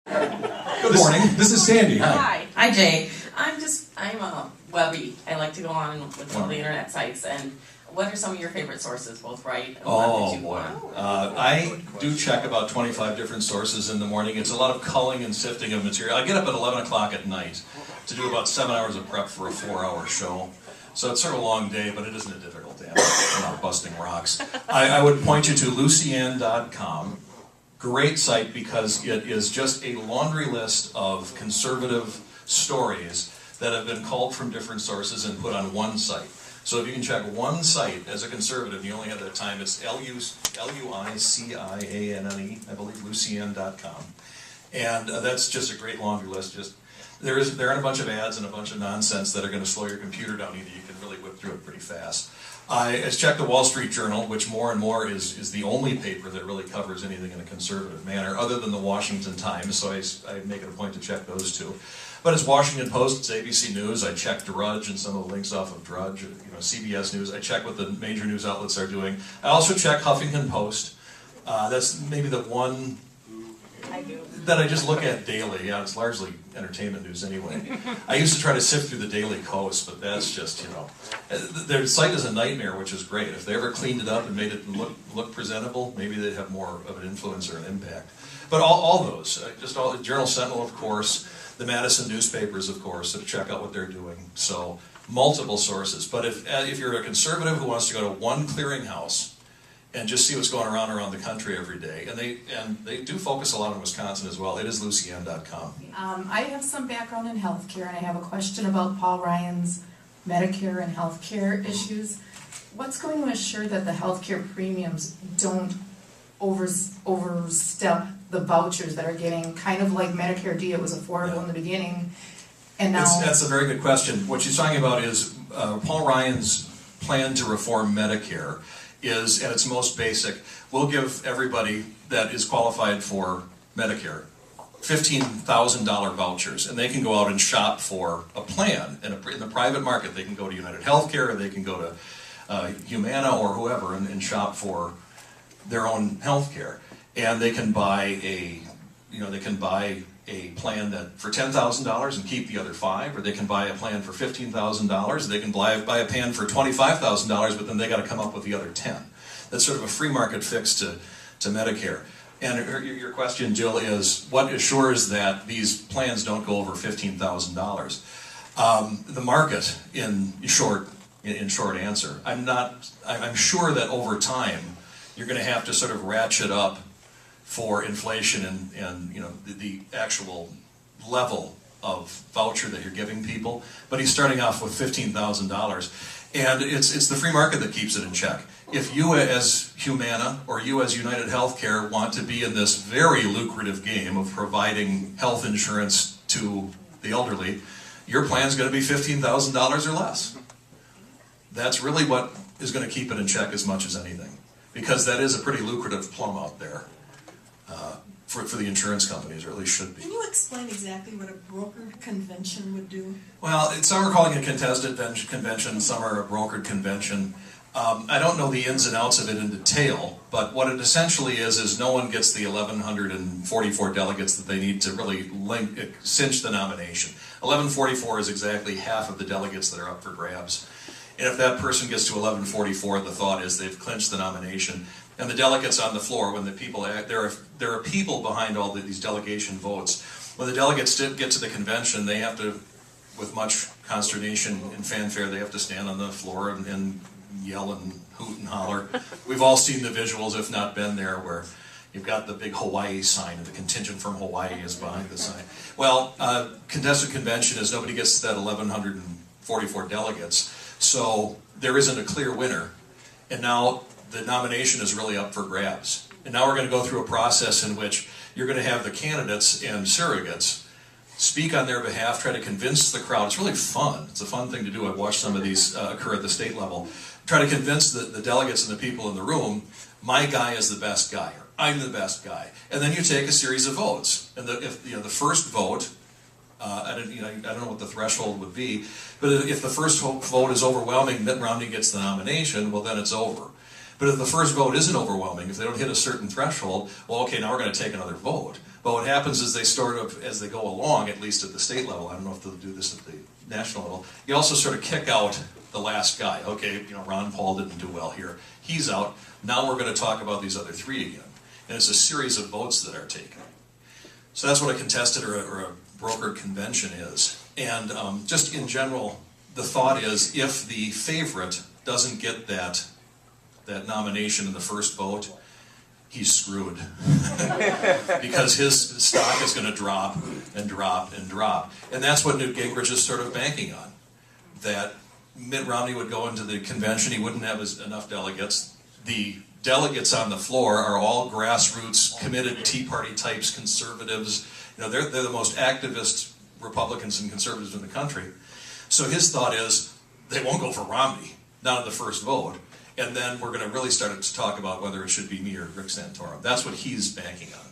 Good morning. This is Sandy. Hi. Hi, Jay. I'm a Webby. I like to go on with all the internet sites. And what are some of your favorite sources, both right and left, that you Boy. want? I do check about 25 different sources in the morning. It's a lot of culling and sifting of material. I get up at 11 o'clock at night to do about 7 hours of prep for a 4-hour show. So it's sort of a long day, but it isn't a difficult day. I'm not busting rocks. I would point you to Lucienne.com. Great site because it is just a laundry list of conservative stories that have been culled from different sources and put on one site. So if you can check one site as a conservative, you only have that time, it's Lucianne, I believe, Lucienne.com. And that's just a great laundry list. There aren't a bunch of ads and a bunch of nonsense that are going to slow your computer down either. You can really whip through it pretty fast. I checked the Wall Street Journal, which more and more is the only paper that really covers anything in a conservative manner, other than the Washington Times, so I make it a point to check those two. But it's Washington Post, it's ABC News, I check Drudge and some of the links off of Drudge, CBS News, I check what the major news outlets are doing. I also check Huffington Post. That's maybe the one that I just look at daily. Yeah, it's largely entertainment news anyway. I used to try to sift through the Daily Kos, but that's just, their site is a nightmare, which is great. If they ever cleaned it up and made it look presentable, maybe they'd have more of an influence or an impact. But all those, Journal Sentinel, of course, the Madison newspapers, of course, that check out what they're doing. So multiple sources. But if you're a conservative who wants to go to one clearinghouse and just see what's going around the country every day, and they do focus a lot on Wisconsin as well, it is Lucienne.com. I have some background in healthcare, and I have a question about Paul Ryan's Medicare and healthcare issues. What's going to assure that the healthcare premiums don't overstep the vouchers that are getting, kind of like Medicare D? It was affordable in the beginning, and now... That's a very good question. What she's talking about is Paul Ryan's plan to reform Medicare is, at its most basic, we'll give everybody that is qualified for Medicare $15,000 vouchers, and they can go out and shop for a plan in the private market. They can go to United Healthcare, or they can go to Humana or whoever and shop for their own health care. And they can buy a plan that for $10,000 and keep the other $5,000, or they can buy a plan for $15,000. They can buy a plan for $25,000, but then they got to come up with the other $10,000. That's sort of a free market fix to Medicare. And your question, Jill, is what assures that these plans don't go over $15,000? The market, in short answer. I'm sure that over time you're going to have to sort of ratchet up for inflation and the actual level of voucher that you're giving people. But he's starting off with $15,000, and it's the free market that keeps it in check. If you as Humana or you as United Healthcare want to be in this very lucrative game of providing health insurance to the elderly, your plan's going to be $15,000 or less. That's really what is going to keep it in check as much as anything, because that is a pretty lucrative plum out there. For the insurance companies, or at least should be. Can you explain exactly what a brokered convention would do? Well, some are calling it a contested convention, some are a brokered convention. I don't know the ins and outs of it in detail, but what it essentially is no one gets the 1,144 delegates that they need to really cinch the nomination. 1,144 is exactly half of the delegates that are up for grabs. And if that person gets to 1,144, the thought is they've clinched the nomination. And the delegates on the floor, when the people, there are people behind all these delegation votes. When the delegates get to the convention, they have to, with much consternation and fanfare, they have to stand on the floor and yell and hoot and holler. We've all seen the visuals, if not been there, where you've got the big Hawaii sign, and the contingent from Hawaii is behind the sign. Well, contested convention is nobody gets that 1,144 delegates, so there isn't a clear winner. And now the nomination is really up for grabs. And now we're going to go through a process in which you're going to have the candidates and surrogates speak on their behalf, try to convince the crowd. It's really fun. It's a fun thing to do. I've watched some of these occur at the state level. Try to convince the delegates and the people in the room, my guy is the best guy, or I'm the best guy. And then you take a series of votes. And if the first vote, I don't know what the threshold would be, but if the first vote is overwhelming, Mitt Romney gets the nomination, well then it's over. But if the first vote isn't overwhelming, if they don't hit a certain threshold, well, okay, now we're going to take another vote. But what happens is they sort of, as they go along, at least at the state level, I don't know if they'll do this at the national level, you also sort of kick out the last guy. Okay, Ron Paul didn't do well here. He's out. Now we're going to talk about these other three again. And it's a series of votes that are taken. So that's what a contested or a brokered convention is. And just in general, the thought is if the favorite doesn't get that nomination in the first vote, he's screwed. Because his stock is going to drop and drop and drop. And that's what Newt Gingrich is sort of banking on. That Mitt Romney would go into the convention, he wouldn't have enough delegates. The delegates on the floor are all grassroots, committed Tea Party types, conservatives. They're the most activist Republicans and conservatives in the country. So his thought is, they won't go for Romney, not in the first vote. And then we're going to really start to talk about whether it should be me or Rick Santorum. That's what he's banking on.